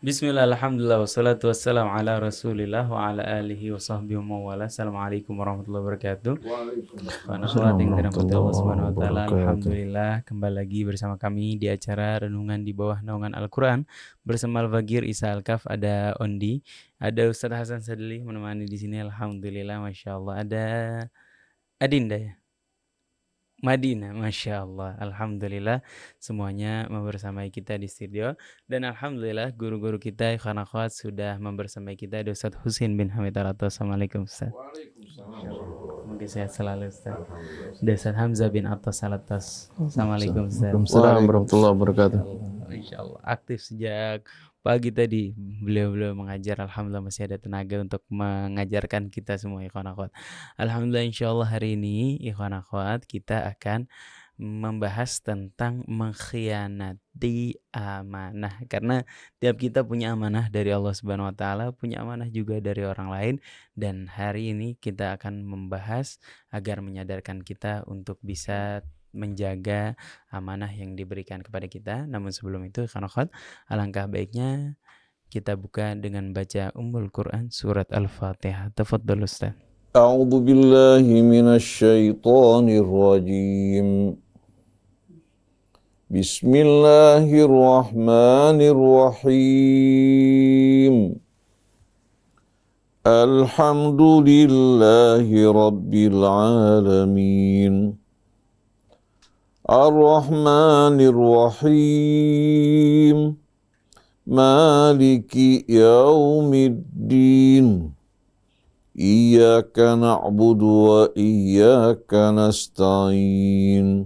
Bismillah, alhamdulillah, wassalatu wassalamu ala rasulillah wa ala alihi wa sahbihi wa mawala. Assalamualaikum warahmatullahi wabarakatuh. Karena akhwat yang dirahmati Allah subhanahu wa ta'ala, alhamdulillah kembali lagi bersama kami di acara Renungan di Bawah Naungan Al-Quran bersama Al-Fagir Isa Al-Kaf, ada Ondi, ada Ustadz Hasan Sadli menemani di sini. Alhamdulillah, Masya Allah, ada Adinda ya, Madinah, Masya Allah, Alhamdulillah semuanya membersamai kita di studio. Dan Alhamdulillah guru-guru kita, ikhwan akhwat, sudah membersamai kita. Ada Ustadz Husin bin Hamid Al-Atas. Assalamualaikum Ustadz. Mungkin sehat selalu Ustadz. Ada Ustadz Hamzah bin Atas Al-Atas. Assalamualaikum Ustadz. Waalaikumsalam warahmatullahi wabarakatuh. Insya Allah aktif sejak pagi tadi beliau mengajar. Alhamdulillah masih ada tenaga untuk mengajarkan kita semua, ikhwan akhwat. Alhamdulillah, insya Allah hari ini ikhwan akhwat kita akan membahas tentang mengkhianati amanah. Karena tiap kita punya amanah dari Allah Subhanahu wa taala, punya amanah juga dari orang lain, dan hari ini kita akan membahas agar menyadarkan kita untuk bisa menjaga amanah yang diberikan kepada kita. Namun sebelum itu, ikhwan, alangkah baiknya kita buka dengan baca Ummul Quran surat Al-Fatihah. Tafadhal Ustaz. A'udzu billahi minasy syaithanir rajim. Bismillahirrahmanirrahim. Alhamdulillahi rabbil alamin. Ar-Rahmanir Rahim. Maliki yaumiddin. Iyyaka na'budu wa iyyaka nasta'in.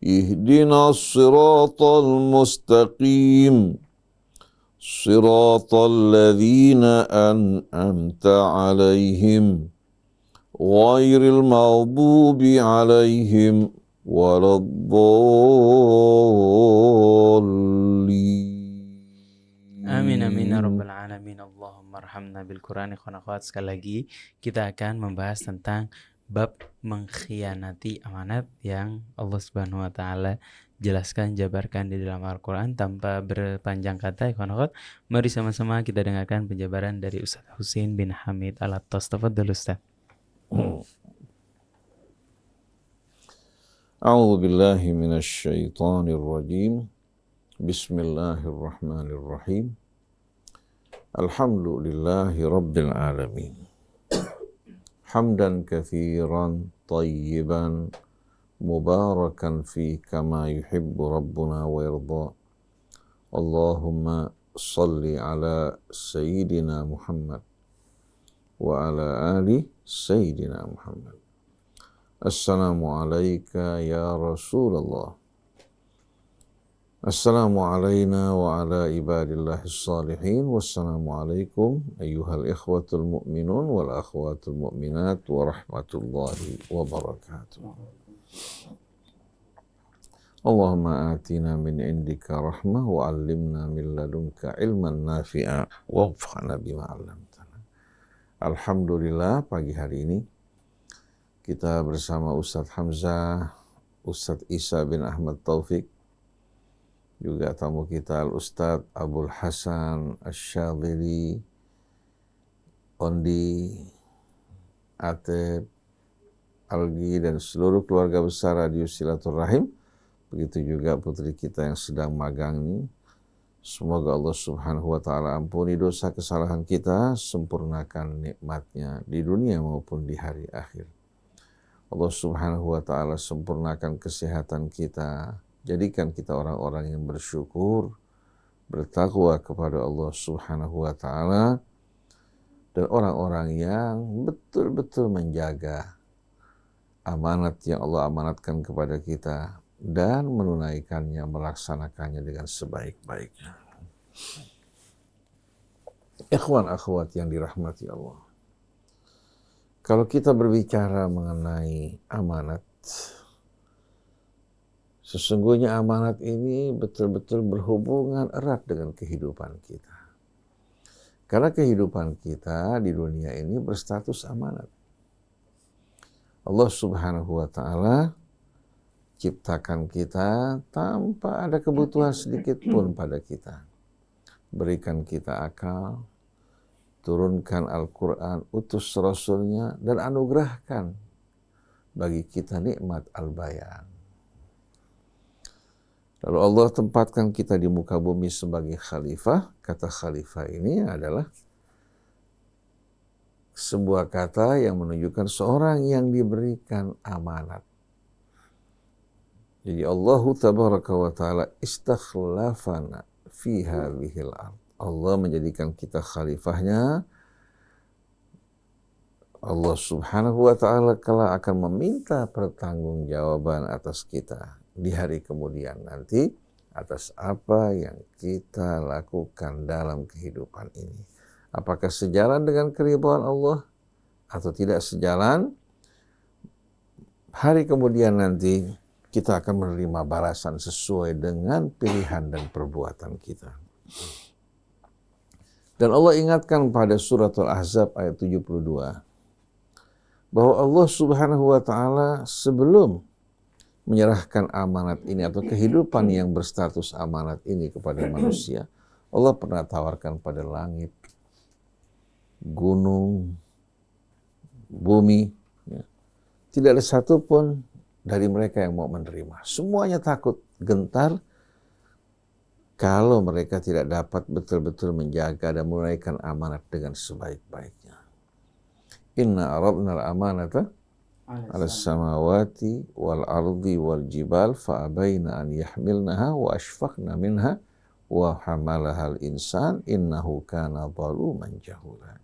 Ihdinas siratal mustaqim. Siratal ladzina an'amta 'alaihim ghairil maghdubi 'alaihim waladdallin. Amin amin ya rabbal alamin. Allahumma arhamna bil Quran. Ikhwan akhwat, sekali lagi kita akan membahas tentang bab mengkhianati amanat yang Allah Subhanahu wa taala jelaskan, jabarkan di dalam Al-Quran. Tanpa berpanjang kata, ikhwan akhwat, mari sama-sama kita dengarkan penjabaran dari Ustaz Husin bin Hamid Al-Attas. Tafadhal Ustaz. A'udzu billahi minasy syaithanir rajim. Bismillahirrahmanirrahim. Alhamdulillahi rabbil alamin. Hamdan katsiran tayyiban mubarakan fi kama yuhibbu rabbuna wa yarda. Allahumma salli ala sayyidina Muhammad wa ala ali sayyidina Muhammad. Assalamu alayka ya Rasulullah. Assalamu alayna wa ala ibadillahis salihin. Wassalamu alaikum ayyuhal ikhwatul mu'minun wal akhwatul mu'minat wa rahmatullahi wa barakatuh. Allahumma atina min indika rahmah wa allimna min ladunka ilman nafi'a wa wafqana bima 'allamtana. Alhamdulillah, pagi hari ini kita bersama Ustadz Hamzah, Ustadz Isa bin Ahmad Taufik, juga tamu kita Al-Ustadz Abul Hasan Asy-Syadzili, Ondi, Ateb, Algi, dan seluruh keluarga besar Radio Silaturahim. Begitu juga putri kita yang sedang magang ini. Semoga Allah Subhanahu wa ta'ala ampuni dosa kesalahan kita, sempurnakan nikmatnya di dunia maupun di hari akhir. Allah Subhanahu wa ta'ala sempurnakan kesehatan kita, jadikan kita orang-orang yang bersyukur, bertakwa kepada Allah Subhanahu wa ta'ala, dan orang-orang yang betul-betul menjaga amanat yang Allah amanatkan kepada kita dan menunaikannya, melaksanakannya dengan sebaik-baiknya. Ikhwan akhwat yang dirahmati Allah, kalau kita berbicara mengenai amanat, sesungguhnya amanat ini betul-betul berhubungan erat dengan kehidupan kita. Karena kehidupan kita di dunia ini berstatus amanat. Allah Subhanahu wa ta'ala ciptakan kita tanpa ada kebutuhan sedikit pun pada kita. berikan kita akal, turunkan Al-Quran, utus Rasulnya, dan anugerahkan bagi kita nikmat al-bayan. Lalu Allah tempatkan kita di muka bumi sebagai khalifah. Kata khalifah ini adalah sebuah kata yang menunjukkan seorang yang diberikan amanat. Jadi Allah tabaraka wa ta'ala istakhlafana fi hadhil ard. Allah menjadikan kita khalifahnya. Allah subhanahu wa ta'ala kala akan meminta pertanggungjawaban atas kita di hari kemudian nanti atas apa yang kita lakukan dalam kehidupan ini. Apakah sejalan dengan keridhaan Allah atau tidak sejalan? Hari kemudian nanti kita akan menerima balasan sesuai dengan pilihan dan perbuatan kita. Dan Allah ingatkan pada surat Al-Ahzab ayat 72 bahwa Allah subhanahu wa ta'ala sebelum menyerahkan amanat ini atau kehidupan yang berstatus amanat ini kepada manusia, Allah pernah tawarkan pada langit, gunung, bumi. Ya. Tidak ada satupun dari mereka yang mau menerima. Semuanya takut, gentar, kalau mereka tidak dapat betul-betul menjaga dan menunaikan amanat dengan sebaik-baiknya. Inna aradna al-amanata ala samawati wal ardi wal jibal fa abaina an yahmilnaha wa ashfaqna minha wa hamalaha al-insan innahu kana zaluman jahula.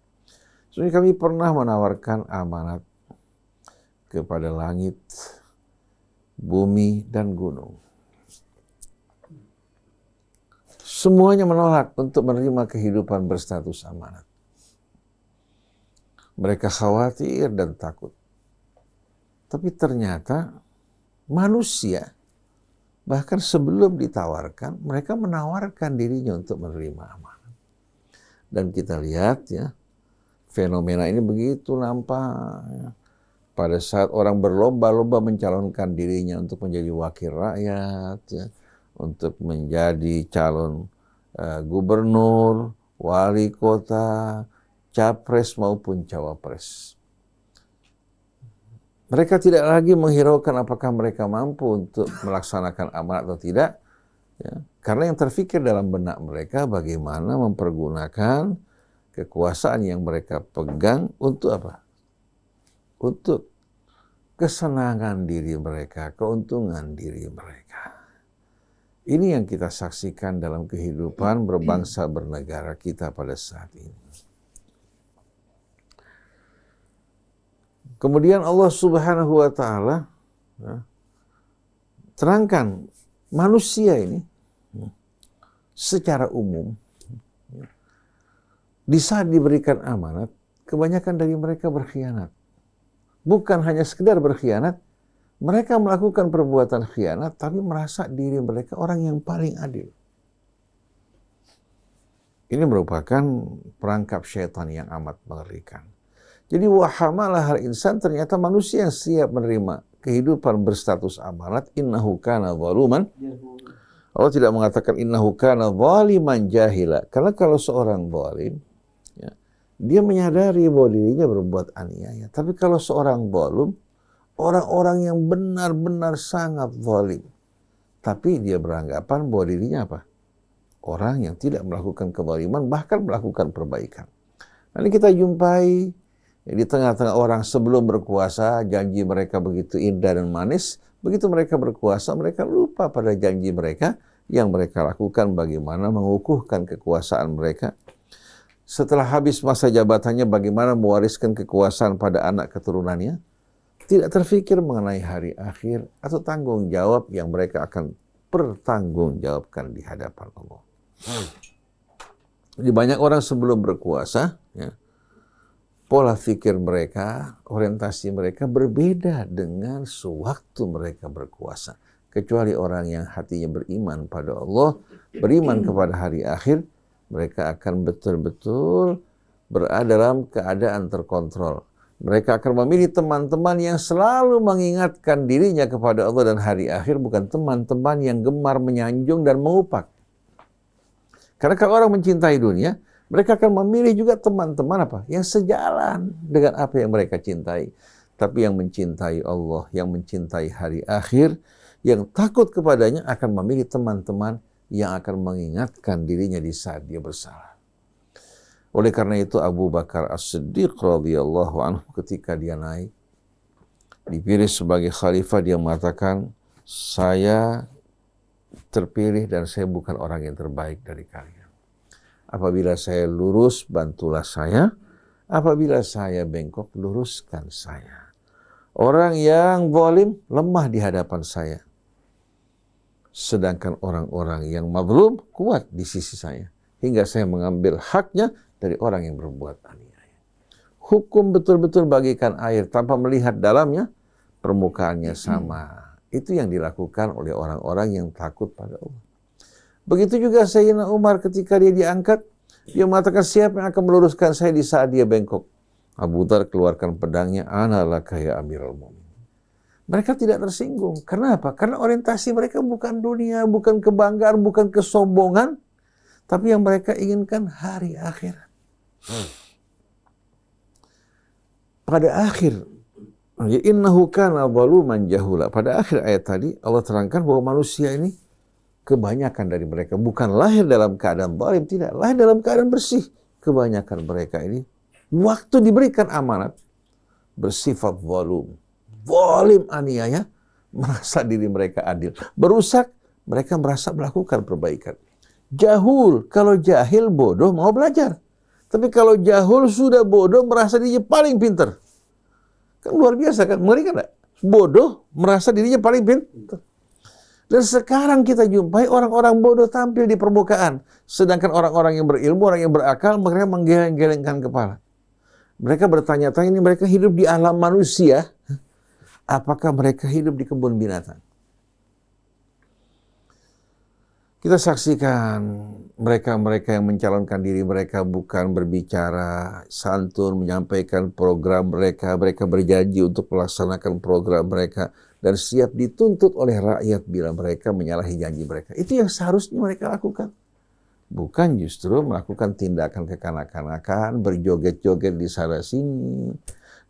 Jadi kami pernah menawarkan amanat kepada langit, bumi, dan gunung. Semuanya menolak untuk menerima kehidupan berstatus amanat. Mereka khawatir dan takut. Tapi ternyata manusia, bahkan sebelum ditawarkan, mereka menawarkan dirinya untuk menerima amanat. Dan kita lihat ya, fenomena ini begitu nampak. Ya. Pada saat orang berlomba-lomba mencalonkan dirinya untuk menjadi wakil rakyat, ya, untuk menjadi calon gubernur, wali kota, capres maupun cawapres. Mereka tidak lagi menghiraukan apakah mereka mampu untuk melaksanakan amanat atau tidak. Ya. Karena yang terfikir dalam benak mereka bagaimana mempergunakan kekuasaan yang mereka pegang untuk apa? Untuk kesenangan diri mereka, keuntungan diri mereka. Ini yang kita saksikan dalam kehidupan berbangsa bernegara kita pada saat ini. Kemudian Allah subhanahu wa ta'ala terangkan manusia ini secara umum di saat diberikan amanat, kebanyakan dari mereka berkhianat. Bukan hanya sekedar berkhianat, mereka melakukan perbuatan khianat, tapi merasa diri mereka orang yang paling adil. Ini merupakan perangkap syaitan yang amat mengerikan. Jadi wahamalah hal insan, ternyata manusia yang siap menerima kehidupan berstatus amanat, innahu kana zaluman. Allah tidak mengatakan innahu kana zaliman jahila. Karena kalau seorang zalim, ya, dia menyadari bahwa dirinya berbuat aniaya. Tapi kalau seorang zalim, orang-orang yang benar-benar sangat zalim, tapi dia beranggapan bahwa dirinya apa? Orang yang tidak melakukan kezaliman, bahkan melakukan perbaikan. Nanti kita jumpai di tengah-tengah orang sebelum berkuasa, janji mereka begitu indah dan manis. Begitu mereka berkuasa, mereka lupa pada janji mereka yang mereka lakukan bagaimana mengukuhkan kekuasaan mereka. Setelah habis masa jabatannya, bagaimana mewariskan kekuasaan pada anak keturunannya. Tidak terfikir mengenai hari akhir atau tanggung jawab yang mereka akan pertanggungjawabkan di hadapan Allah. Jadi banyak orang sebelum berkuasa, ya, pola pikir mereka, orientasi mereka berbeda dengan sewaktu mereka berkuasa. Kecuali orang yang hatinya beriman pada Allah, beriman kepada hari akhir, mereka akan betul-betul berada dalam keadaan terkontrol. Mereka akan memilih teman-teman yang selalu mengingatkan dirinya kepada Allah dan hari akhir, bukan teman-teman yang gemar menyanjung dan mengupak. Karena kalau orang mencintai dunia, mereka akan memilih juga teman-teman apa? Yang sejalan dengan apa yang mereka cintai. Tapi yang mencintai Allah, yang mencintai hari akhir, yang takut kepadanya akan memilih teman-teman yang akan mengingatkan dirinya di saat dia bersalah. Oleh karena itu Abu Bakar As-Siddiq radhiyallahu anhu ketika dia naik dipilih sebagai khalifah, dia mengatakan, saya terpilih dan saya bukan orang yang terbaik dari kalian. Apabila saya lurus, bantulah saya. Apabila saya bengkok, luruskan saya. Orang yang zalim lemah di hadapan saya. Sedangkan orang-orang yang mazlum kuat di sisi saya. Hingga saya mengambil haknya dari orang yang berbuat aniaya. Hukum betul-betul bagikan air tanpa melihat dalamnya, permukaannya sama. Itu yang dilakukan oleh orang-orang yang takut pada Allah. Begitu juga Sayyidina Umar ketika dia diangkat, dia mengatakan, siapa yang akan meluruskan saya di saat dia bengkok? Abu Dhar keluarkan pedangnya, ana laka ya Amirul Mu'minin. Mereka tidak tersinggung. Kenapa? Karena orientasi mereka bukan dunia, bukan kebanggaan, bukan kesombongan, tapi yang mereka inginkan hari akhirat. Pada akhir, innahu kana zaluman jahula. Pada akhir ayat tadi, Allah terangkan bahwa manusia ini, kebanyakan dari mereka bukan lahir dalam keadaan zalim, tidak. Lahir dalam keadaan bersih. Kebanyakan mereka ini, waktu diberikan amanat, bersifat zalum. Zalim aniaya, merasa diri mereka adil. Berusak, mereka merasa melakukan perbaikan. Jahul, kalau jahil bodoh mau belajar. Tapi kalau jahul sudah bodoh, merasa dirinya paling pintar. Kan luar biasa kan, mengerikan enggak? Bodoh, merasa dirinya paling pintar. Dan sekarang kita jumpai orang-orang bodoh tampil di permukaan. Sedangkan orang-orang yang berilmu, orang yang berakal, mereka menggeleng-gelengkan kepala. Mereka bertanya-tanya, ini mereka hidup di alam manusia. Apakah mereka hidup di kebun binatang? Kita saksikan mereka-mereka yang mencalonkan diri mereka bukan berbicara santun, menyampaikan program mereka. Mereka berjanji untuk melaksanakan program mereka dan siap dituntut oleh rakyat bila mereka menyalahi janji mereka. Itu yang seharusnya mereka lakukan. Bukan justru melakukan tindakan kekanak-kanakan, berjoget-joget di sana-sini.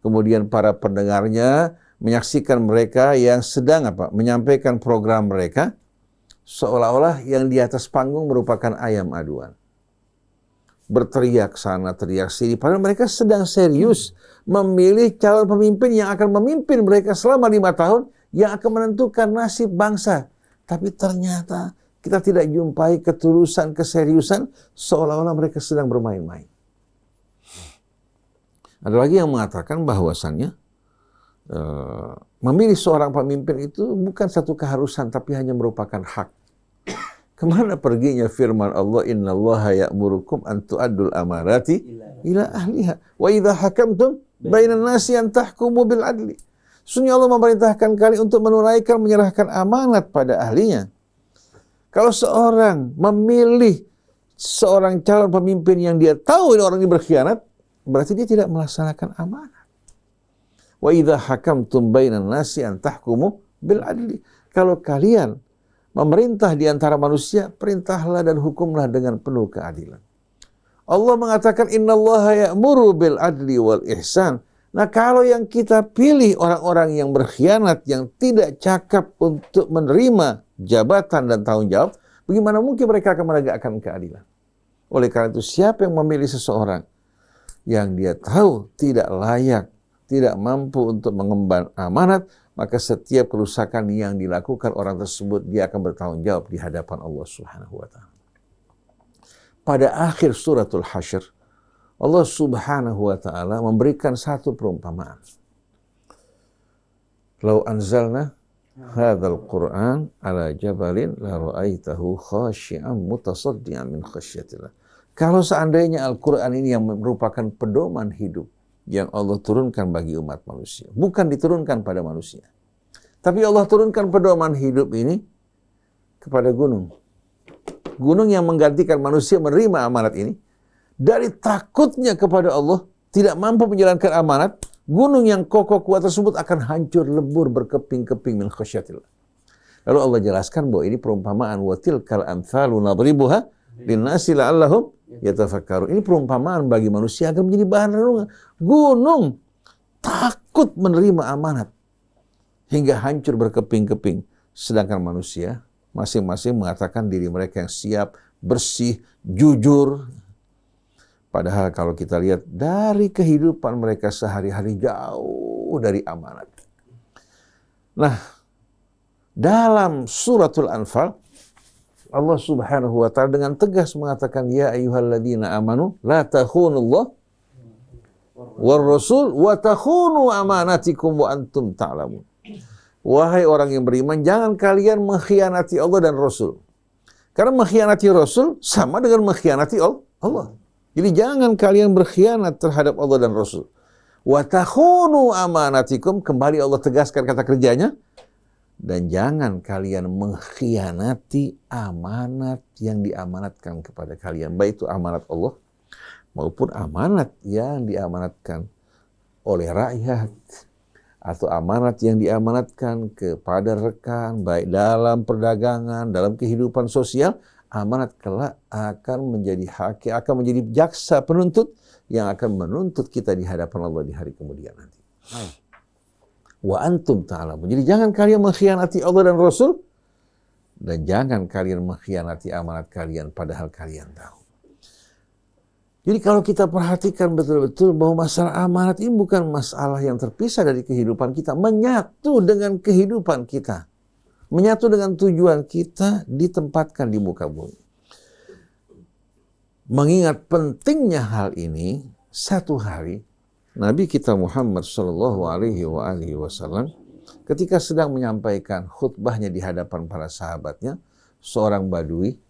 Kemudian para pendengarnya menyaksikan mereka yang sedang menyampaikan program mereka seolah-olah yang di atas panggung merupakan ayam aduan. Berteriak sana, teriak sini, padahal mereka sedang serius memilih calon pemimpin yang akan memimpin mereka selama 5 tahun, yang akan menentukan nasib bangsa. Tapi ternyata kita tidak jumpai ketulusan, keseriusan, seolah-olah mereka sedang bermain-main. Ada lagi yang mengatakan bahwasannya memilih seorang pemimpin itu bukan satu keharusan, tapi hanya merupakan hak. Kemana perginya firman Allah, innallaha ya'murukum an tu'addul amanati ila ahliha wa idza hakamtum bainan nasi an tahkumu bil adli. Sungguh Allah memerintahkan kalian untuk menunaikan, menyerahkan amanat pada ahlinya. Kalau seorang memilih seorang calon pemimpin yang dia tahu ini orang ini berkhianat, berarti dia tidak melaksanakan amanat. Wa idza hakamtum bainan nasi an tahkumu bil adli. Kalau kalian memerintah di antara manusia, perintahlah dan hukumlah dengan penuh keadilan. Allah mengatakan innallaha ya'muru bil adli wal ihsan. Nah, kalau yang kita pilih orang-orang yang berkhianat, yang tidak cakap untuk menerima jabatan dan tanggung jawab, bagaimana mungkin mereka akan menegakkan keadilan? Oleh karena itu, siapa yang memilih seseorang yang dia tahu tidak layak, tidak mampu untuk mengemban amanat, maka setiap kerusakan yang dilakukan orang tersebut, dia akan bertanggung jawab di hadapan Allah Subhanahu wa Ta'ala. Pada akhir suratul Hasyr, Allah Subhanahu wa Ta'ala memberikan satu perumpamaan. Lau anzalna hadzal Qur'an ala jabalin la ra'aitahu khashi'an mutasaddian min khasyatillah. Kalau seandainya Al-Qur'an ini yang merupakan pedoman hidup yang Allah turunkan bagi umat manusia, bukan diturunkan pada manusia, tapi Allah turunkan pedoman hidup ini kepada gunung. Gunung yang menggantikan manusia menerima amanat ini. Dari takutnya kepada Allah, tidak mampu menjalankan amanat, gunung yang kokoh kuat tersebut akan hancur lebur berkeping-keping min khasyatillah. Lalu Allah jelaskan bahwa ini perumpamaan, wa tilkal amthalu nadribuha linnasi la'allahum yatafakkarun. Ini perumpamaan bagi manusia agar menjadi bahan renungan. Gunung takut menerima amanat hingga hancur berkeping-keping. Sedangkan manusia masing-masing mengatakan diri mereka yang siap, bersih, jujur. Padahal kalau kita lihat dari kehidupan mereka sehari-hari jauh dari amanat. Nah, dalam suratul Anfal, Allah Subhanahu wa ta'ala dengan tegas mengatakan, ya ayyuhalladzina amanu la takhunullah war rasul wa takhunu amanatikum wa antum ta'lamun. Wahai orang yang beriman, jangan kalian mengkhianati Allah dan Rasul. Karena mengkhianati Rasul sama dengan mengkhianati Allah. Jadi jangan kalian berkhianat terhadap Allah dan Rasul. Wa takhunu amanatikum, kembali Allah tegaskan kata kerjanya. Dan jangan kalian mengkhianati amanat yang diamanatkan kepada kalian. Baik itu amanat Allah maupun amanat yang diamanatkan oleh rakyat. Atau amanat yang diamanatkan kepada rekan, baik dalam perdagangan, dalam kehidupan sosial. Amanat kelak akan menjadi hakim, akan menjadi jaksa penuntut yang akan menuntut kita di hadapan Allah di hari kemudian nanti. Wa antum ta'lamun. Jadi jangan kalian mengkhianati Allah dan Rasul, dan jangan kalian mengkhianati amanat kalian padahal kalian tahu. Jadi kalau kita perhatikan betul-betul bahwa masalah amanat ini bukan masalah yang terpisah dari kehidupan kita, menyatu dengan kehidupan kita, menyatu dengan tujuan kita ditempatkan di muka bumi. Mengingat pentingnya hal ini, satu hari Nabi kita Muhammad Shallallahu Alaihi Wasallam ketika sedang menyampaikan khutbahnya di hadapan para sahabatnya, seorang badui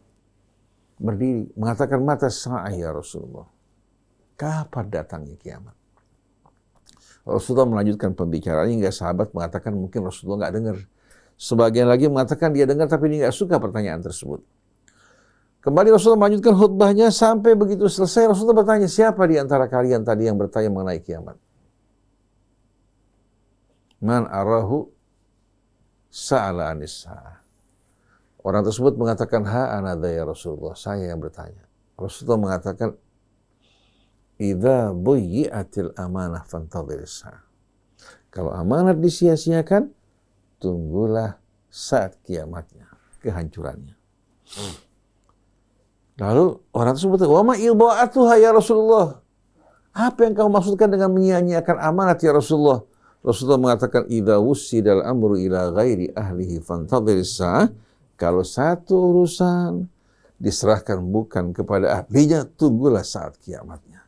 berdiri mengatakan, mata sa'ah ya Rasulullah, kapan datangnya kiamat? Rasulullah melanjutkan pembicaraan hingga sahabat mengatakan mungkin Rasulullah nggak dengar. Sebagian lagi mengatakan dia dengar tapi dia nggak suka pertanyaan tersebut. Kembali Rasulullah melanjutkan khutbahnya sampai begitu selesai. Rasulullah bertanya, siapa di antara kalian tadi yang bertanya mengenai kiamat? Man arahu sa'ala anis-sa'ah. Orang tersebut mengatakan, ha ana ya Rasulullah, saya yang bertanya. Rasulullah mengatakan, idza buyyi'atil amanah fantadhiris-sa'ah. Kalau amanat disia-siakan, tunggulah saat kiamatnya, kehancurannya. Lalu orang tersebut bertanya, wa ma ilba'atuha ya Rasulullah? Apa yang kamu maksudkan dengan menyia-nyiakan amanat ya Rasulullah? Rasulullah mengatakan, idza wussidal amru ila ghairi ahlihi fantadhiris sa'ah. Kalau satu urusan diserahkan bukan kepada ahlinya, tunggulah saat kiamatnya.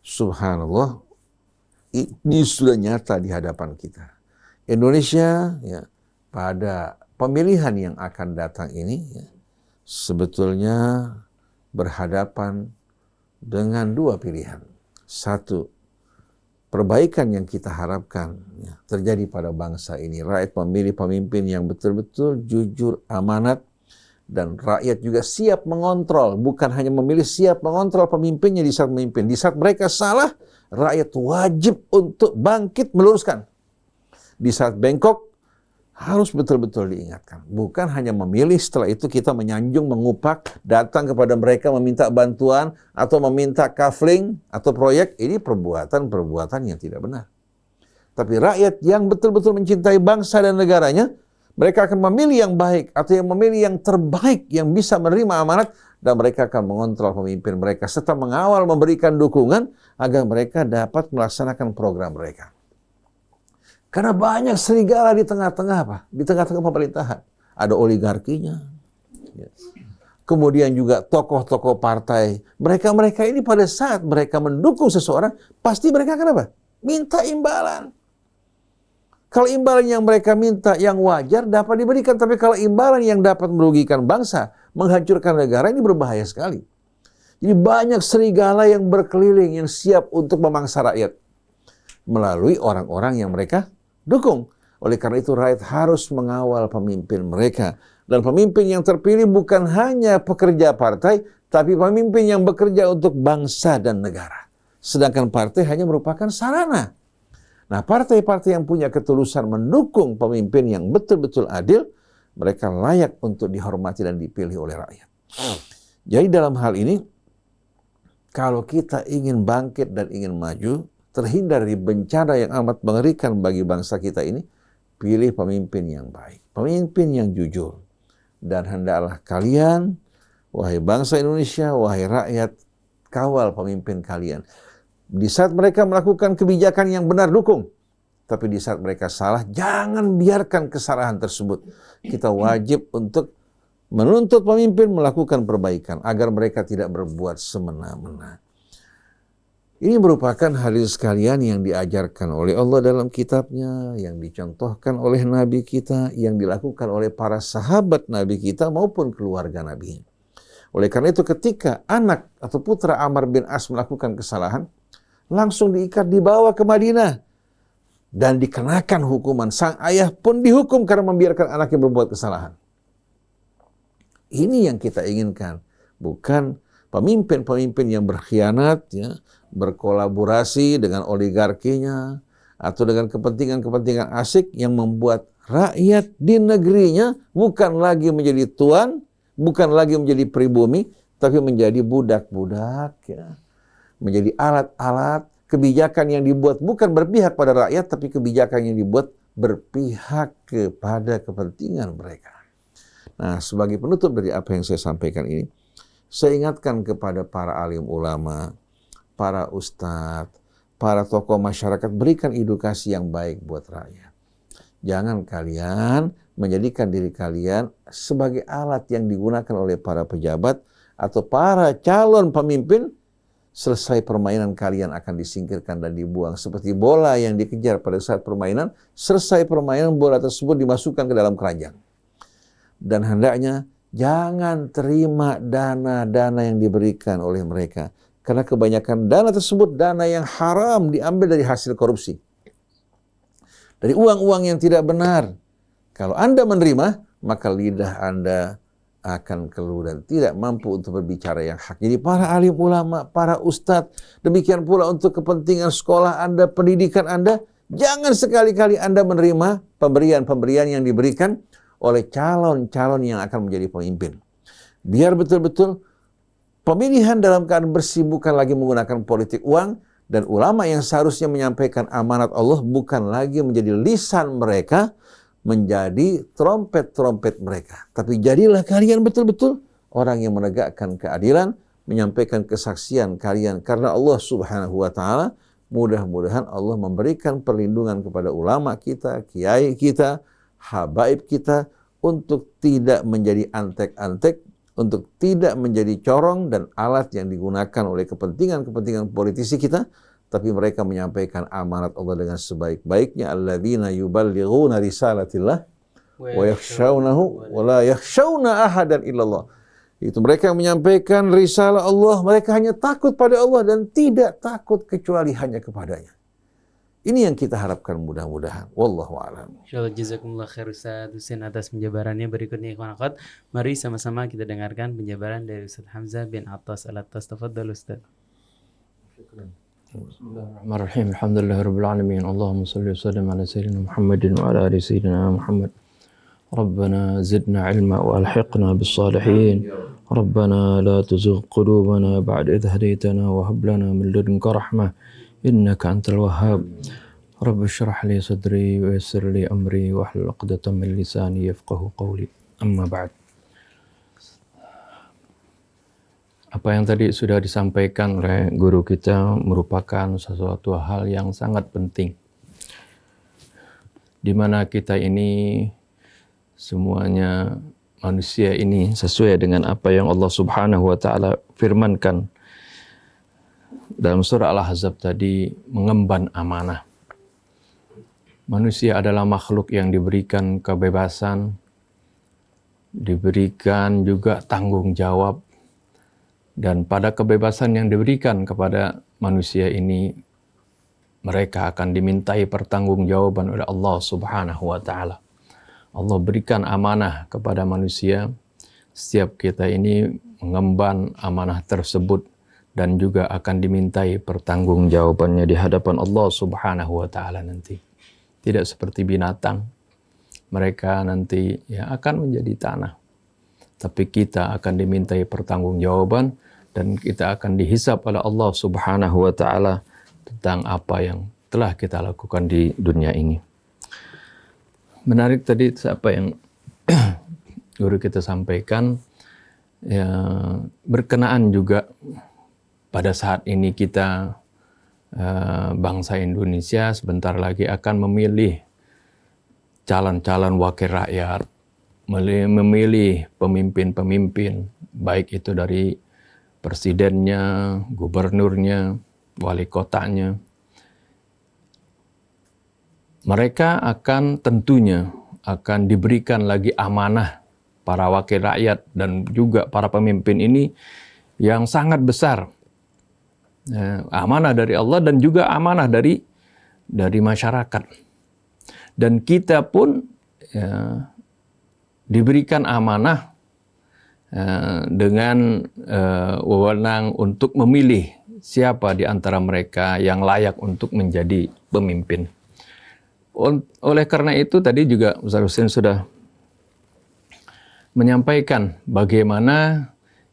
Subhanallah, ini sudah nyata di hadapan kita. Indonesia ya, pada pemilihan yang akan datang ini ya, sebetulnya berhadapan dengan dua pilihan. Satu, perbaikan yang kita harapkan ya, terjadi pada bangsa ini. Rakyat memilih pemimpin yang betul-betul jujur, amanat, dan rakyat juga siap mengontrol. Bukan hanya memilih, siap mengontrol pemimpinnya di saat memimpin. Di saat mereka salah, rakyat wajib untuk bangkit meluruskan. Di saat bengkok, harus betul-betul diingatkan. Bukan hanya memilih, setelah itu kita menyanjung, mengupak, datang kepada mereka meminta bantuan, atau meminta kafling, atau proyek. Ini perbuatan yang tidak benar. Tapi rakyat yang betul-betul mencintai bangsa dan negaranya, mereka akan memilih yang baik, atau yang memilih yang terbaik, yang bisa menerima amanat, dan mereka akan mengontrol pemimpin mereka, serta mengawal, memberikan dukungan, agar mereka dapat melaksanakan program mereka. Karena banyak serigala di tengah-tengah apa? Di tengah-tengah pemerintahan. Ada oligarkinya. Kemudian juga tokoh-tokoh partai. Mereka ini pada saat mereka mendukung seseorang, pasti mereka akan apa? Minta imbalan. Kalau imbalan yang mereka minta yang wajar dapat diberikan. Tapi kalau imbalan yang dapat merugikan bangsa, menghancurkan negara, ini berbahaya sekali. Jadi banyak serigala yang berkeliling, yang siap untuk memangsa rakyat. Melalui orang-orang yang mereka dukung. Oleh karena itu rakyat harus mengawal pemimpin mereka. Dan pemimpin yang terpilih bukan hanya pekerja partai, tapi pemimpin yang bekerja untuk bangsa dan negara. Sedangkan partai hanya merupakan sarana. Nah, partai-partai yang punya ketulusan mendukung pemimpin yang betul-betul adil, mereka layak untuk dihormati dan dipilih oleh rakyat. Jadi dalam hal ini, kalau kita ingin bangkit dan ingin maju, terhindar dari bencana yang amat mengerikan bagi bangsa kita ini, pilih pemimpin yang baik, pemimpin yang jujur. Dan hendaklah kalian, wahai bangsa Indonesia, wahai rakyat, kawal pemimpin kalian. Di saat mereka melakukan kebijakan yang benar, dukung. Tapi di saat mereka salah, jangan biarkan kesalahan tersebut. Kita wajib untuk menuntut pemimpin melakukan perbaikan agar mereka tidak berbuat semena-mena. Ini merupakan hadis sekalian yang diajarkan oleh Allah dalam kitabnya, yang dicontohkan oleh Nabi kita, yang dilakukan oleh para sahabat Nabi kita maupun keluarga Nabi. Oleh karena itu ketika anak atau putra Amr bin As melakukan kesalahan, langsung diikat, dibawa ke Madinah. Dan dikenakan hukuman. Sang ayah pun dihukum karena membiarkan anaknya berbuat kesalahan. Ini yang kita inginkan, bukan pemimpin-pemimpin yang berkhianat, ya, berkolaborasi dengan oligarkinya, atau dengan kepentingan-kepentingan asik yang membuat rakyat di negerinya bukan lagi menjadi tuan, bukan lagi menjadi pribumi, tapi menjadi budak-budak, ya, menjadi alat-alat. Kebijakan yang dibuat bukan berpihak pada rakyat, tapi kebijakan yang dibuat berpihak kepada kepentingan mereka. Nah, sebagai penutup dari apa yang saya sampaikan ini, saya ingatkan kepada para alim ulama, para ustadz, para tokoh masyarakat, berikan edukasi yang baik buat rakyat. Jangan kalian menjadikan diri kalian sebagai alat yang digunakan oleh para pejabat atau para calon pemimpin. Selesai permainan kalian akan disingkirkan dan dibuang. Seperti bola yang dikejar pada saat permainan, selesai permainan bola tersebut dimasukkan ke dalam keranjang. Dan hendaknya jangan terima dana-dana yang diberikan oleh mereka. Karena kebanyakan dana tersebut dana yang haram, diambil dari hasil korupsi. Dari uang-uang yang tidak benar. Kalau Anda menerima, maka lidah Anda akan keluh dan tidak mampu untuk berbicara yang hak. Jadi para alim ulama, para ustadz, demikian pula untuk kepentingan sekolah Anda, pendidikan Anda, jangan sekali-kali Anda menerima pemberian-pemberian yang diberikan oleh calon-calon yang akan menjadi pemimpin. Biar betul-betul pemilihan dalam keadaan bersih, bukan lagi menggunakan politik uang, dan ulama yang seharusnya menyampaikan amanat Allah bukan lagi menjadi lisan mereka, menjadi trompet-trompet mereka. Tapi jadilah kalian betul-betul orang yang menegakkan keadilan, menyampaikan kesaksian kalian karena Allah Subhanahu wa taala. Mudah-mudahan Allah memberikan perlindungan kepada ulama kita, kiai kita, habaib kita untuk tidak menjadi antek-antek, untuk tidak menjadi corong dan alat yang digunakan oleh kepentingan-kepentingan politisi kita, tapi mereka menyampaikan amanat Allah dengan sebaik-baiknya. Alladzina yuballighuna risalatillah wa yakhshawnahu wa la yakhshawna ahadan illallah. Itu mereka yang menyampaikan risalah Allah, mereka hanya takut pada Allah dan tidak takut kecuali hanya kepadanya. Ini yang kita harapkan mudah-mudahan. Wallahu a'lam. Insyaallah, jazakumullah khair Ustaz Husin atas penjabarannya. Berikutnya ikhwan akhwat, mari sama-sama kita dengarkan penjabaran dari Ustaz Hamzah bin Attas Al-Attas. Tafadhal Ustaz. Bismillahirrahmanirrahim. Alhamdulillahirabbil alamin. Allahumma shalli wa sallim ala sayyidina Muhammadin wa ala ali sayyidina Muhammad. Rabbana zidna ilma wa alhiqna bis salihin. Rabbana la tuzigh qulubana ba'da idh hadaytana wa hab lana min ladunka rahmah innaka antal wahhab. Rabbi shrah li sadri wa yassir li amri wa hlul 'uqdatam min lisani yafqahu qawli. Amma ba'd. Apa yang tadi sudah disampaikan oleh guru kita merupakan sesuatu hal yang sangat penting. Di mana kita ini semuanya manusia ini sesuai dengan apa yang Allah Subhanahu wa taala firmankan dalam surah Al-Ahzab tadi, mengemban amanah. Manusia adalah makhluk yang diberikan kebebasan, diberikan juga tanggung jawab. Dan pada kebebasan yang diberikan kepada manusia ini, mereka akan dimintai pertanggungjawaban oleh Allah Subhanahu wa taala. Allah berikan amanah kepada manusia. Setiap kita ini mengemban amanah tersebut dan juga akan dimintai pertanggungjawabannya di hadapan Allah Subhanahu wa taala nanti. Tidak seperti binatang. Mereka nanti akan menjadi tanah. tapi kita akan dimintai pertanggungjawaban dan kita akan dihisab oleh Allah Subhanahu wa taala tentang apa yang telah kita lakukan di dunia ini. Menarik tadi apa yang guru kita sampaikan, ya, berkenaan juga pada saat ini kita bangsa Indonesia sebentar lagi akan memilih calon-calon wakil rakyat, memilih pemimpin-pemimpin, baik itu dari presidennya, gubernurnya, wali kotanya. Mereka akan tentunya akan diberikan lagi amanah para wakil rakyat dan juga para pemimpin ini yang sangat besar. Amanah dari Allah dan juga amanah dari masyarakat. Dan kita pun diberikan amanah dengan wewenang untuk memilih siapa di antara mereka yang layak untuk menjadi pemimpin. Oleh karena itu tadi juga Ustaz Husin sudah menyampaikan bagaimana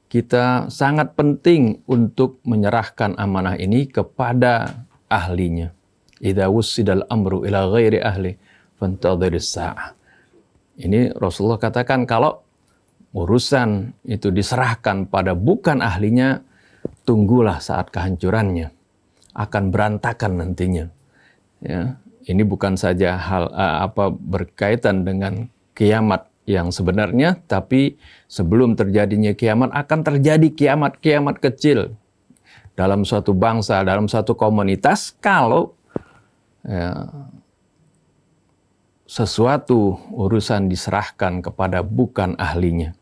kita sangat penting untuk menyerahkan amanah ini kepada ahlinya. Idza wussidal amru ila ghairi ahli fantadhiris sa'ah. Ini Rasulullah katakan kalau urusan itu diserahkan pada bukan ahlinya, tunggulah saat kehancurannya. Akan berantakan nantinya. Ya, ini bukan saja hal berkaitan dengan kiamat yang sebenarnya, tapi sebelum terjadinya kiamat akan terjadi kiamat kecil dalam suatu bangsa, dalam suatu komunitas kalau sesuatu urusan diserahkan kepada bukan ahlinya.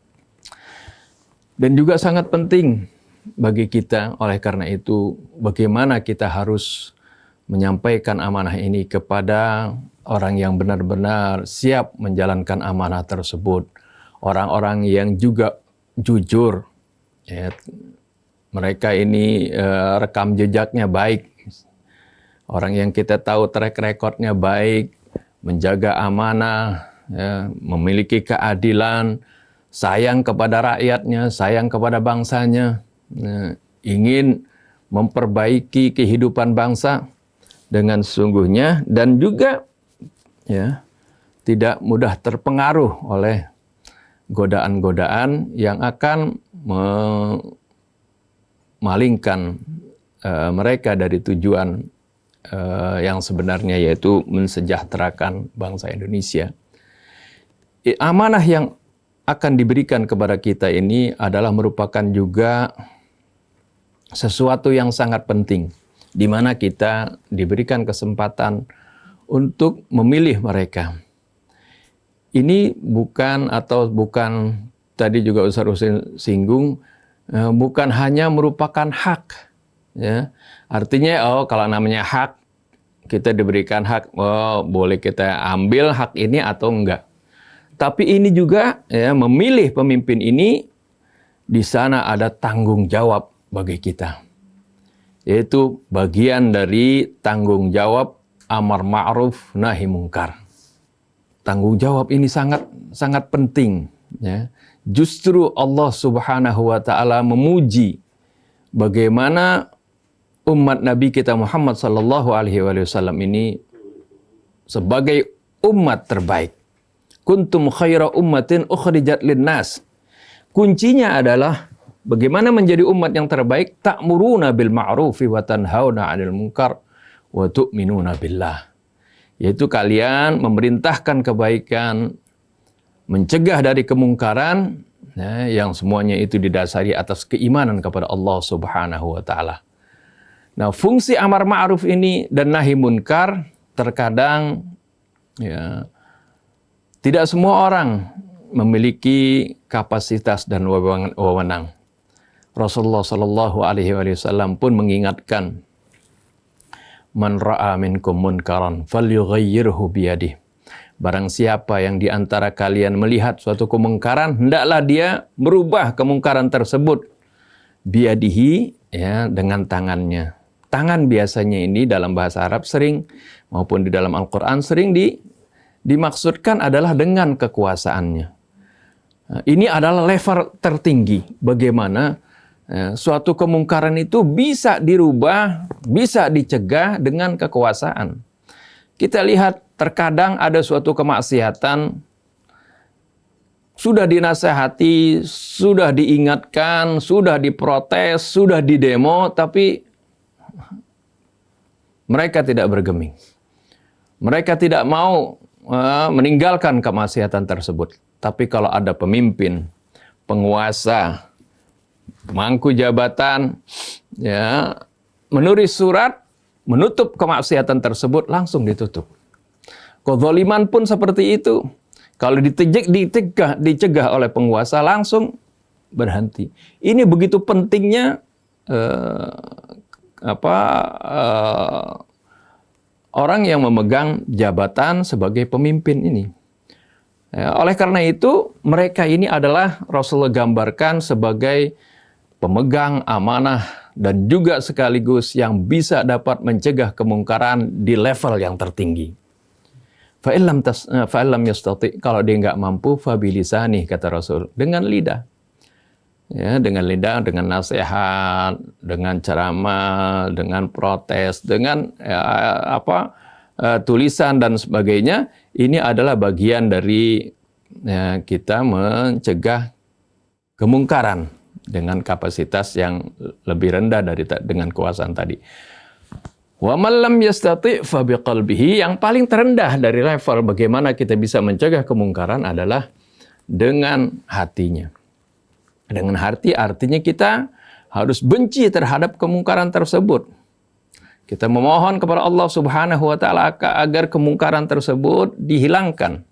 Dan juga sangat penting bagi kita, oleh karena itu bagaimana kita harus menyampaikan amanah ini kepada orang yang benar-benar siap menjalankan amanah tersebut. Orang-orang yang juga jujur. Ya, mereka ini rekam jejaknya baik. Orang yang kita tahu track recordnya baik, menjaga amanah, ya, memiliki keadilan, sayang kepada rakyatnya, sayang kepada bangsanya, ya, ingin memperbaiki kehidupan bangsa dengan sesungguhnya dan juga ya tidak mudah terpengaruh oleh godaan-godaan yang akan memalingkan mereka dari tujuan yang sebenarnya, yaitu mensejahterakan bangsa Indonesia. Amanah yang akan diberikan kepada kita ini adalah merupakan juga sesuatu yang sangat penting, di mana kita diberikan kesempatan untuk memilih mereka. Ini bukan tadi juga Ustaz Husin singgung, bukan hanya merupakan hak. Ya. Artinya, kalau namanya hak, kita diberikan hak, boleh kita ambil hak ini atau enggak. Tapi ini juga, ya, memilih pemimpin ini, di sana ada tanggung jawab bagi kita. Yaitu bagian dari tanggung jawab amar ma'ruf nahi mungkar. Tanggung jawab ini sangat penting. Ya. Justru Allah Subhanahu wa ta'ala memuji bagaimana umat Nabi kita Muhammad sallallahu alaihi wasallam ini sebagai umat terbaik. Kuntum khaira ummatin ukhrijat linnas. Kuncinya adalah bagaimana menjadi umat yang terbaik, ta'muruna bil ma'rufi wa tanhauna 'anil munkar wa tu'minuna billah. Yaitu kalian memerintahkan kebaikan, mencegah dari kemungkaran, ya, yang semuanya itu didasari atas keimanan kepada Allah Subhanahu wa taala. Nah, fungsi amar ma'ruf ini dan nahi munkar terkadang, ya, tidak semua orang memiliki kapasitas dan wewenang. Rasulullah Shallallahu Alaihi Wasallam pun mengingatkan, man ra'a minkum munkaran falyughayyirhu biyadihi. Barang siapa yang di antara kalian melihat suatu kemungkaran, hendaklah dia merubah kemungkaran tersebut biyadihi, ya, dengan tangannya. Tangan biasanya ini dalam bahasa Arab sering maupun di dalam Al-Quran sering dimaksudkan adalah dengan kekuasaannya. Ini adalah level tertinggi bagaimana suatu kemungkaran itu bisa dirubah, bisa dicegah dengan kekuasaan. Kita lihat terkadang ada suatu kemaksiatan, sudah dinasehati, sudah diingatkan, sudah diprotes, sudah didemo, tapi mereka tidak bergeming. Mereka tidak mau meninggalkan kemaksiatan tersebut. Tapi kalau ada pemimpin, penguasa, pemangku jabatan, ya, menulis surat, menutup kemaksiatan tersebut, langsung ditutup. Kezaliman pun seperti itu. Kalau dicegah oleh penguasa, langsung berhenti. Ini begitu pentingnya orang yang memegang jabatan sebagai pemimpin ini. Ya, oleh karena itu, mereka ini adalah Rasulullah gambarkan sebagai pemegang amanah dan juga sekaligus yang bisa dapat mencegah kemungkaran di level yang tertinggi. Fa'illam yastati, kalau dia nggak mampu, fabilisani, kata Rasul, dengan lidah. Ya, dengan lidah, dengan nasihat, dengan ceramah, dengan protes, dengan tulisan dan sebagainya. Ini adalah bagian dari kita mencegah kemungkaran dengan kapasitas yang lebih rendah dengan kekuasaan tadi. Wa man lam yastati' fa biqalbihi, yang paling terendah dari level bagaimana kita bisa mencegah kemungkaran adalah dengan hatinya. Dengan hati artinya kita harus benci terhadap kemungkaran tersebut. Kita memohon kepada Allah Subhanahu wa taala agar kemungkaran tersebut dihilangkan.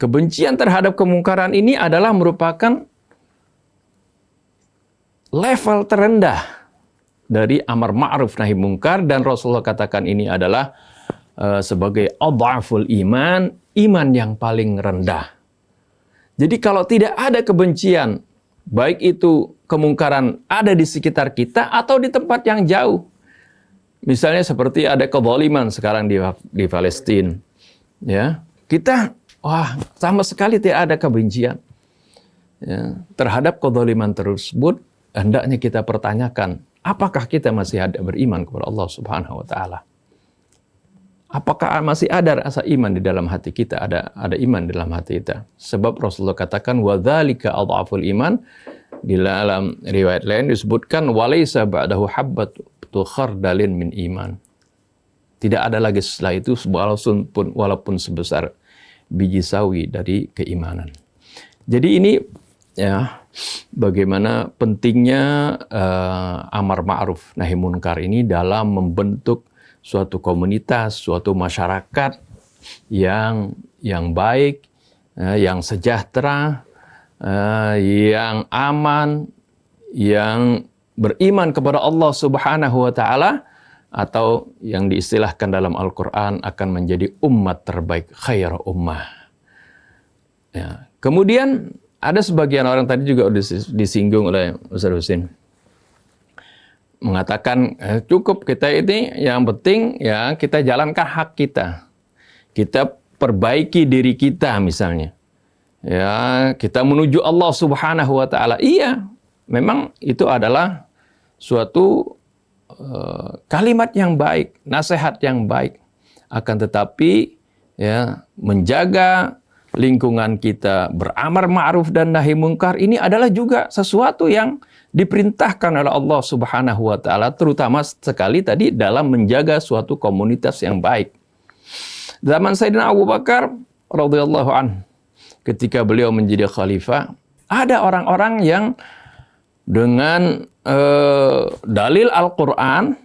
Kebencian terhadap kemungkaran ini adalah merupakan level terendah dari amar ma'ruf nahi mungkar, dan Rasulullah katakan ini adalah sebagai adhaful iman, iman yang paling rendah. Jadi kalau tidak ada kebencian, baik itu kemungkaran ada di sekitar kita atau di tempat yang jauh. Misalnya seperti ada kezaliman sekarang di Palestina, ya, kita sama sekali tidak ada kebencian, ya, terhadap kezaliman tersebut. Hendaknya kita pertanyakan, apakah kita masih ada beriman kepada Allah Subhanahu wa taala? Apakah masih ada rasa iman di dalam hati kita? Ada iman di dalam hati kita. Sebab Rasulullah katakan wa dzalika adhaful iman. Di dalam riwayat lain disebutkan walaysa ba'dahu habbatu khardalin min iman. Tidak ada lagi setelah itu walaupun sebesar biji sawi dari keimanan. Jadi ini ya, bagaimana pentingnya amar ma'ruf nahi munkar ini dalam membentuk suatu komunitas, suatu masyarakat yang baik, yang sejahtera, yang aman, yang beriman kepada Allah Subhanahu wa taala, atau yang diistilahkan dalam Al-Qur'an akan menjadi umat terbaik, khair ummah. Ya. Kemudian ada sebagian orang tadi juga disinggung oleh Ustaz Husin, mengatakan cukup kita ini, yang penting ya kita jalankan hak kita. Kita perbaiki diri kita misalnya. Ya, kita menuju Allah Subhanahu wa taala. Iya, memang itu adalah suatu kalimat yang baik, nasihat yang baik. Akan tetapi ya, menjaga lingkungan kita, beramar ma'ruf dan nahi munkar, ini adalah juga sesuatu yang diperintahkan oleh Allah Subhanahu wa taala, terutama sekali tadi dalam menjaga suatu komunitas yang baik. Zaman Sayyidina Abu Bakar radhiyallahu anhu, ketika beliau menjadi khalifah, ada orang-orang yang dengan dalil Al-Qur'an,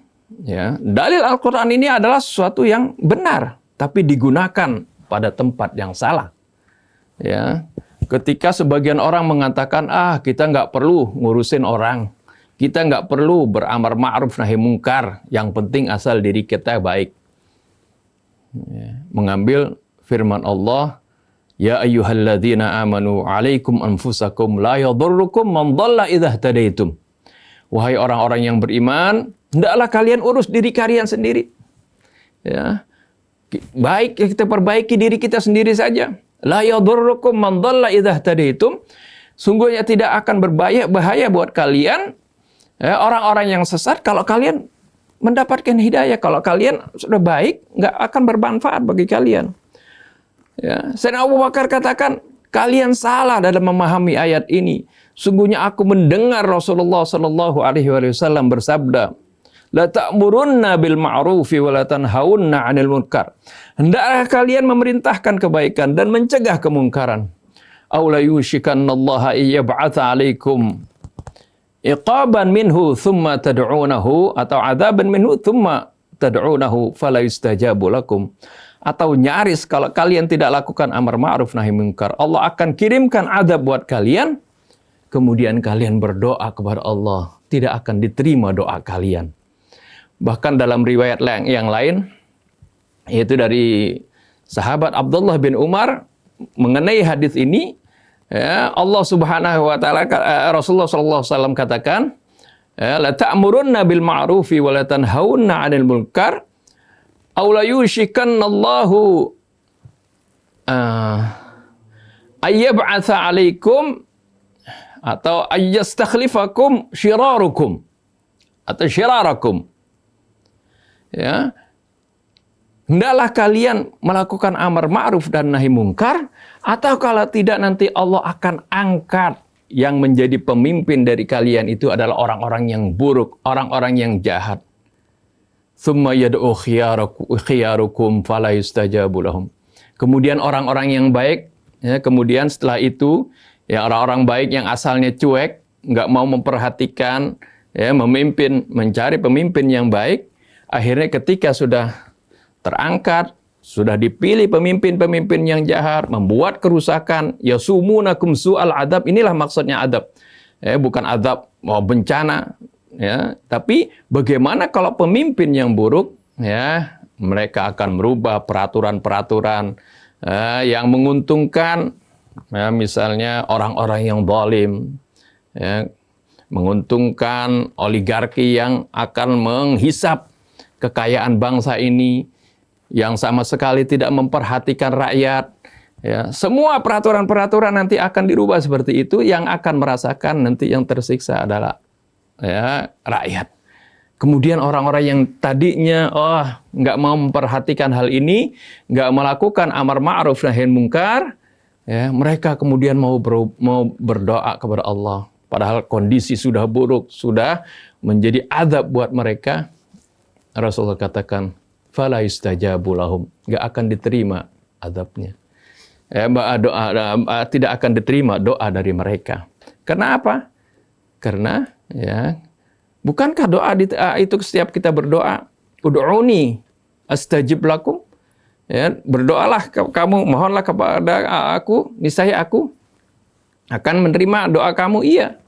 ya, dalil Al-Qur'an ini adalah sesuatu yang benar, tapi digunakan pada tempat yang salah. Ya, ketika sebagian orang mengatakan, kita nggak perlu ngurusin orang, kita nggak perlu beramar ma'ruf nahi mungkar, yang penting asal diri kita baik. Ya, mengambil firman Allah, ya ayyuhalladzina amanu alaikum anfusakum la yadurrukum man dhalla idza ihtadaitum. Wahai orang-orang yang beriman, hendaklah kalian urus diri kalian sendiri. Ya. Baik kita perbaiki diri kita sendiri saja. La yadurrukum man dhalla idza tadaitum. Sungguhnya tidak akan bahaya buat kalian orang-orang yang sesat kalau kalian mendapatkan hidayah. Kalau kalian sudah baik, nggak akan bermanfaat bagi kalian. Ya, Sayyidina Abu Bakar katakan, kalian salah dalam memahami ayat ini. Sungguhnya aku mendengar Rasulullah Shallallahu Alaihi Wasallam bersabda, la ta'murunna bil ma'rufi wa la tanhaunna 'anil munkar. Hendaklah kalian memerintahkan kebaikan dan mencegah kemungkaran. Aw la yushikannallaha yab'atsa 'alaikum iqaban minhu thumma tad'unahu, atau 'adzaban minhu thumma tad'unahu fala yustajabu lakum. Atau nyaris kalau kalian tidak lakukan amar ma'ruf nahi munkar, Allah akan kirimkan azab buat kalian, kemudian kalian berdoa kepada Allah, tidak akan diterima doa kalian. Bahkan dalam riwayat yang lain, yaitu dari sahabat Abdullah bin Umar, mengenai hadis ini, ya, Allah Subhanahu wa taala, Rasulullah sallallahu alaihi wasallam katakan, la ta'murunna bil ma'rufi wa la tanhaunna 'anil munkar aw la yushikanallahu ayyab'atsa 'alaikum atau ayyastakhlifakum syirarukum atau syirarakum. Ya, hendaklah kalian melakukan amar ma'ruf dan nahi mungkar, atau kalau tidak nanti Allah akan angkat yang menjadi pemimpin dari kalian itu adalah orang-orang yang buruk, orang-orang yang jahat. Tsumma yad'u khiyarukum fala yustajabu lahum. Kemudian orang-orang yang baik, ya, kemudian setelah itu ya orang-orang baik yang asalnya cuek, nggak mau memperhatikan, ya, memimpin, mencari pemimpin yang baik. Akhirnya ketika sudah terangkat, sudah dipilih pemimpin-pemimpin yang jahat, membuat kerusakan, yasumunakum su'al adab. Inilah maksudnya adab. Ya, bukan adab bencana, ya, tapi bagaimana kalau pemimpin yang buruk, ya, mereka akan merubah peraturan-peraturan yang menguntungkan, ya, misalnya orang-orang yang zalim, ya, menguntungkan oligarki yang akan menghisap kekayaan bangsa ini, yang sama sekali tidak memperhatikan rakyat. Ya, semua peraturan-peraturan nanti akan dirubah seperti itu, yang akan merasakan nanti yang tersiksa adalah, ya, rakyat. Kemudian orang-orang yang tadinya nggak mau memperhatikan hal ini, nggak melakukan amar ma'ruf nahi munkar, ya, mereka kemudian mau berdoa kepada Allah. Padahal kondisi sudah buruk, sudah menjadi azab buat mereka. Rasulullah katakan, fala yustajabu lahum, nggak akan diterima azabnya. Tidak akan diterima doa dari mereka. Kenapa? Karena, ya, bukankah doa itu setiap kita berdoa, ud'uni astajib lakum, ya, berdoalah kamu, mohonlah kepada aku, niscaya aku akan menerima doa kamu. Iya.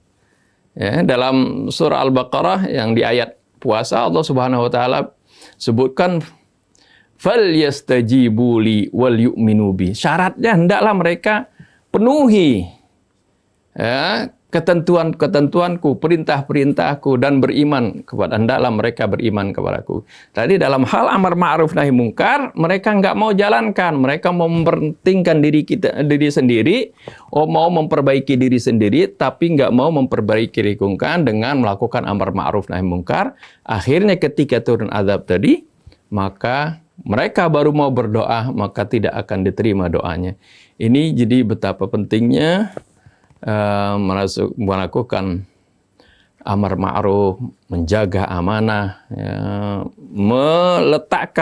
Ya, dalam surah Al-Baqarah yang di ayat puasa, Allah Subhanahu wa taala sebutkan falyastajibu li wal yu'minu bi. Syaratnya hendaklah mereka penuhi, ya, ketentuan-ketentuanku, perintah-perintahku, dan beriman kepada, hendaklah mereka beriman kepadaku. Tadi dalam hal amar ma'ruf nahi mungkar, mereka nggak mau jalankan, mereka mau mempentingkan diri sendiri, mau memperbaiki diri sendiri, tapi nggak mau memperbaiki lingkungan dengan melakukan amar ma'ruf nahi mungkar. Akhirnya ketika turun azab tadi, maka mereka baru mau berdoa, maka tidak akan diterima doanya. Ini jadi betapa pentingnya melakukan amar ma'ruf, menjaga amanah, ya,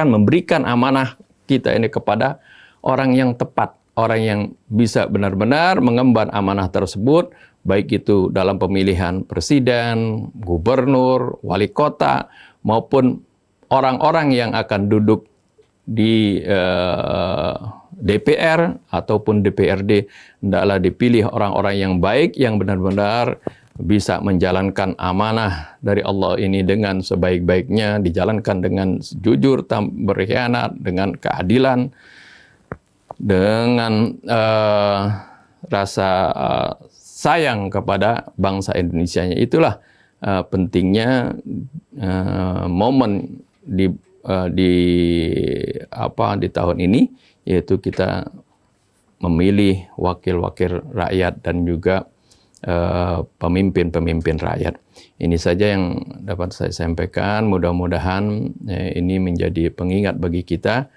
memberikan amanah kita ini kepada orang yang tepat, orang yang bisa benar-benar mengemban amanah tersebut, baik itu dalam pemilihan presiden, gubernur, wali kota, maupun orang-orang yang akan duduk di DPR ataupun DPRD. Hendaklah dipilih orang-orang yang baik, yang benar-benar bisa menjalankan amanah dari Allah ini dengan sebaik-baiknya, dijalankan dengan jujur, tanpa berkhianat, dengan keadilan, dengan rasa sayang kepada bangsa Indonesia-nya. Itulah pentingnya momen di tahun ini, yaitu kita memilih wakil-wakil rakyat dan juga pemimpin-pemimpin rakyat. Ini saja yang dapat saya sampaikan. Mudah-mudahan ini menjadi pengingat bagi kita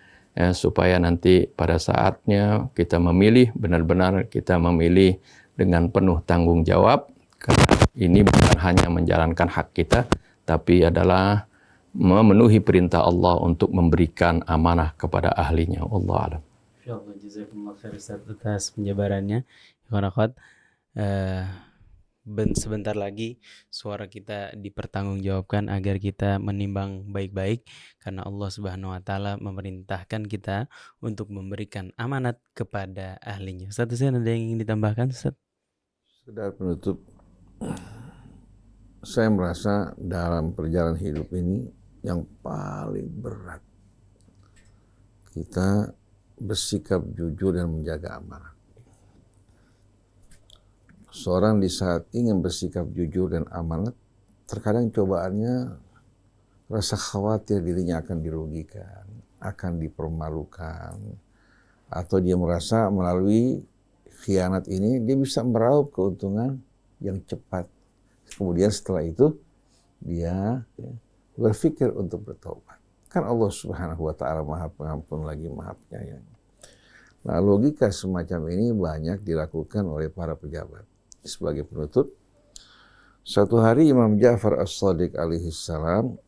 supaya nanti pada saatnya kita memilih, benar-benar kita memilih dengan penuh tanggung jawab, karena ini bukan hanya menjalankan hak kita, tapi adalah memenuhi perintah Allah untuk memberikan amanah kepada ahlinya. Allah alam. Insyaallah, jazakumullah khair Ustaz atas penjabarannya. Sebentar lagi suara kita dipertanggungjawabkan agar kita menimbang baik-baik, karena Allah Subhanahu wa taala memerintahkan kita untuk memberikan amanat kepada ahlinya. Ustaz, ada yang ingin ditambahkan, Ustaz? Sekedar penutup, saya merasa dalam perjalanan hidup ini yang paling berat kita bersikap jujur dan menjaga amanah. Seorang di saat ingin bersikap jujur dan amanat, terkadang cobaannya rasa khawatir dirinya akan dirugikan, akan dipermalukan, atau dia merasa melalui khianat ini dia bisa meraup keuntungan yang cepat. Kemudian setelah itu dia berpikir untuk bertobat. Kan Allah Subhanahu wa taala Maha Pengampun lagi Maha Penyayang. Nah, logika semacam ini banyak dilakukan oleh para pejabat. Sebagai penutup, suatu hari Imam Ja'far As-Shadiq alaihi salam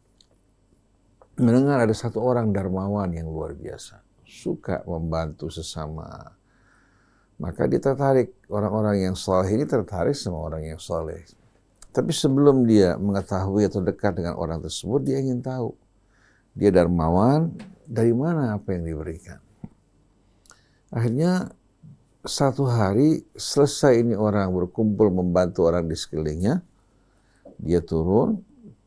mendengar ada satu orang dermawan yang luar biasa, suka membantu sesama. Maka dia tertarik, orang-orang yang saleh ini tertarik sama orang yang saleh. Tapi sebelum dia mengetahui atau dekat dengan orang tersebut, dia ingin tahu dia dermawan, dari mana apa yang diberikan. Akhirnya satu hari selesai ini orang berkumpul membantu orang di sekelilingnya, dia turun,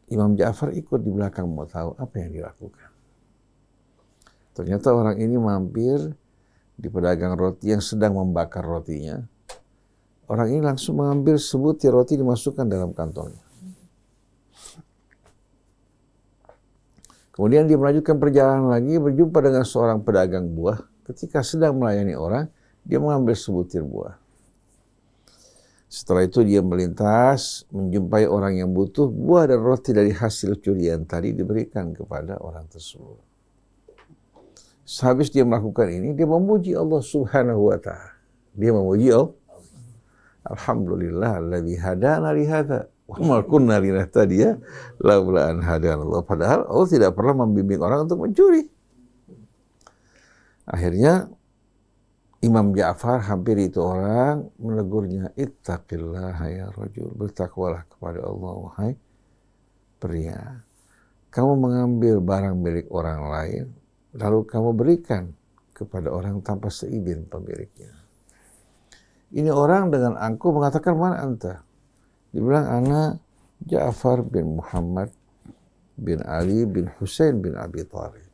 Imam Ja'far ikut di belakang mau tahu apa yang dilakukan. Ternyata orang ini mampir di pedagang roti yang sedang membakar rotinya. Orang ini langsung mengambil sebutir roti dimasukkan dalam kantongnya. Kemudian dia melanjutkan perjalanan lagi, berjumpa dengan seorang pedagang buah. Ketika sedang melayani orang, dia mengambil sebutir buah. Setelah itu dia melintas, menjumpai orang yang butuh, buah dan roti dari hasil curian tadi diberikan kepada orang tersebut. Sehabis dia melakukan ini, dia memuji Allah Subhanahu wa ta'ala. Dia memuji Allah. Alhamdulillah alladzi hadana li hadza wa ma kunna linahtadiya laula an hadana Allah. Padahal Allah tidak pernah membimbing orang untuk mencuri. Akhirnya Imam Ja'far hampir itu orang menegurnya, ittaqillah ya rajul, bertakwalah kepada Allah wahai pria. Kamu mengambil barang milik orang lain lalu kamu berikan kepada orang tanpa seizin pemiliknya. Ini orang dengan angkuh mengatakan, mana anta? Dia bilang, ana Ja'far bin Muhammad bin Ali bin Husain bin Abi Thalib.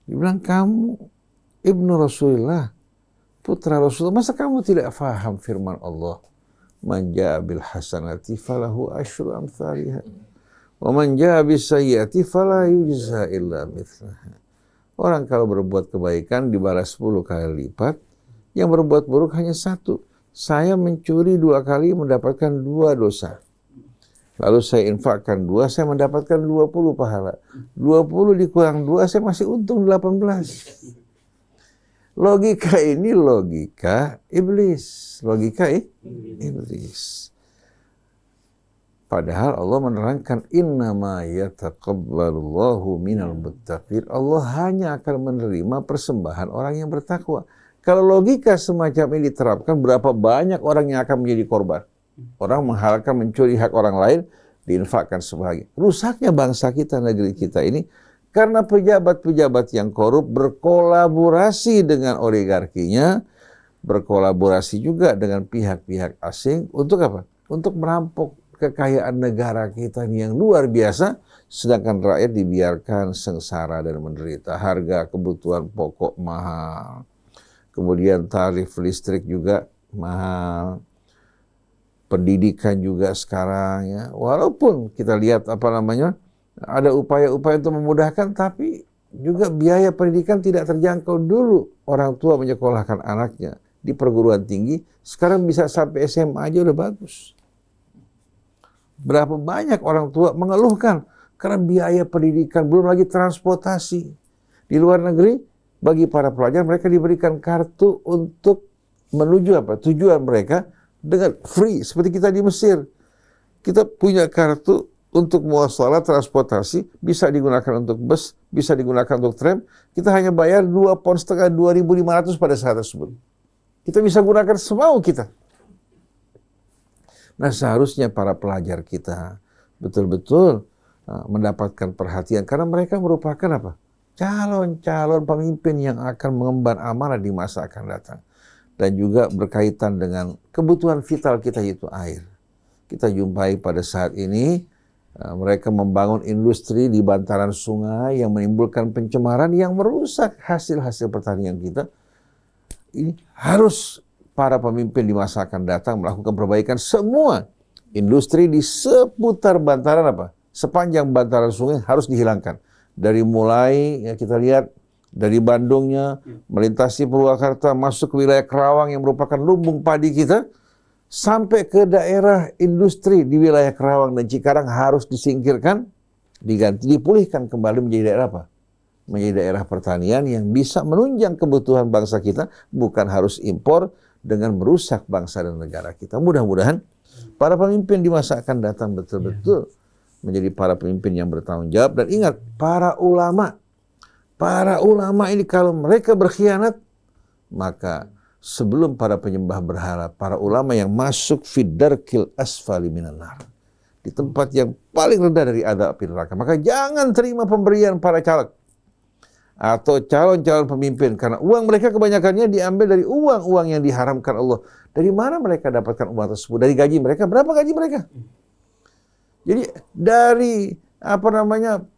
Dia bilang, kamu ibnu Rasulullah, putra Rasulullah. Masa kamu tidak faham firman Allah? Man ja'a bil hasanati falahu asyru amthaliha. Wa man ja'a bis sayyiati fala yujza illa mithlaha. Orang kalau berbuat kebaikan dibalas 10 kali lipat, yang berbuat buruk hanya 1. Saya mencuri 2 kali mendapatkan 2 dosa. Lalu saya infakkan 2, saya mendapatkan 20 pahala. 20 dikurang 2, saya masih untung 18. Logika ini logika iblis. Logika iblis. Padahal Allah menerangkan innama yataqabbalullahu minal muttaqin. Allah hanya akan menerima persembahan orang yang bertakwa. Kalau logika semacam ini diterapkan, berapa banyak orang yang akan menjadi korban? Orang menghalalkan mencuri hak orang lain, diinfakkan sebagian. Rusaknya bangsa kita, negeri kita ini, karena pejabat-pejabat yang korup berkolaborasi dengan oligarkinya, berkolaborasi juga dengan pihak-pihak asing, untuk apa? Untuk merampok kekayaan negara kita ini yang luar biasa, sedangkan rakyat dibiarkan sengsara dan menderita. Harga kebutuhan pokok mahal. Kemudian tarif listrik juga mahal. Pendidikan juga sekarang ya. Walaupun kita lihat ada upaya-upaya untuk memudahkan, tapi juga biaya pendidikan tidak terjangkau dulu. Orang tua menyekolahkan anaknya. di perguruan tinggi, sekarang bisa sampai SMA aja udah bagus. Berapa banyak orang tua mengeluhkan karena biaya pendidikan, belum lagi transportasi. Di luar negeri, bagi para pelajar mereka diberikan kartu untuk menuju tujuan mereka dengan free, seperti kita di Mesir. Kita punya kartu untuk muasalah transportasi, bisa digunakan untuk bus, bisa digunakan untuk tram. Kita hanya bayar 2,5 pound, 2.500 pada saat tersebut. Kita bisa gunakan semau kita. Nah, seharusnya para pelajar kita betul-betul mendapatkan perhatian karena mereka merupakan calon-calon pemimpin yang akan mengemban amanah di masa akan datang. Dan juga berkaitan dengan kebutuhan vital kita, yaitu air. Kita jumpai pada saat ini mereka membangun industri di bantaran sungai yang menimbulkan pencemaran yang merusak hasil-hasil pertanian kita. Ini harus para pemimpin di masa akan datang melakukan perbaikan semua industri di seputar bantaran sepanjang bantaran sungai harus dihilangkan. Dari mulai kita lihat dari Bandungnya melintasi Purwakarta masuk ke wilayah Kerawang yang merupakan lumbung padi kita, sampai ke daerah industri di wilayah Kerawang dan Cikarang harus disingkirkan, diganti, dipulihkan kembali menjadi daerah menjadi daerah pertanian yang bisa menunjang kebutuhan bangsa kita, bukan harus impor dengan merusak bangsa dan negara kita. Mudah-mudahan para pemimpin di masa akan datang betul-betul menjadi para pemimpin yang bertanggung jawab. Dan ingat, para ulama ini kalau mereka berkhianat, maka sebelum para penyembah berhala, para ulama yang masuk fiddarkil asfali minan nar, di tempat yang paling rendah dari azab neraka. Maka jangan terima pemberian para caleg atau calon-calon pemimpin, karena uang mereka kebanyakannya diambil dari uang-uang yang diharamkan Allah. Dari mana mereka dapatkan uang tersebut? Dari gaji mereka. Berapa gaji mereka? Jadi dari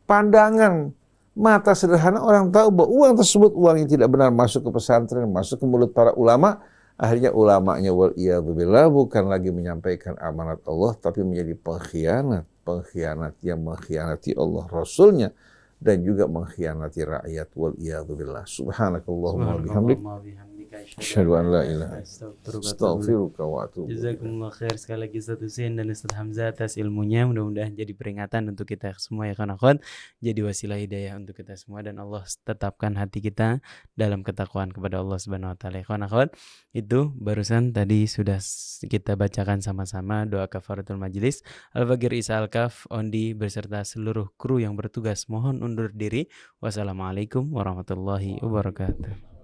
pandangan mata sederhana, orang tahu bahwa uang tersebut uang yang tidak benar masuk ke pesantren, masuk ke mulut para ulama. Akhirnya ulamanya waliyadzubillah bukan lagi menyampaikan amanat Allah, tapi menjadi pengkhianat yang mengkhianati Allah, Rasulnya, dan juga mengkhianati rakyat. Waliyadzubillah. Subhanakallahumma bihamdik, asyhadu an la ilaha illa anta, astaghfiruka wa atubu ilaik. Jazakumullah khair sekali lagi Ustaz Husein dan Ustaz Hamzah atas ilmunya. Mudah-mudahan jadi peringatan untuk kita semua ya kawan-kawan, jadi wasilah hidayah untuk kita semua, dan Allah tetapkan hati kita dalam ketakwaan kepada Allah Subhanahu wa taala. Kawan-kawan, itu barusan tadi sudah kita bacakan sama-sama doa kafaratul majlis. Al-Bagir Isa Al-Kaf Ondi beserta seluruh kru yang bertugas mohon undur diri. Wassalamualaikum warahmatullahi wabarakatuh.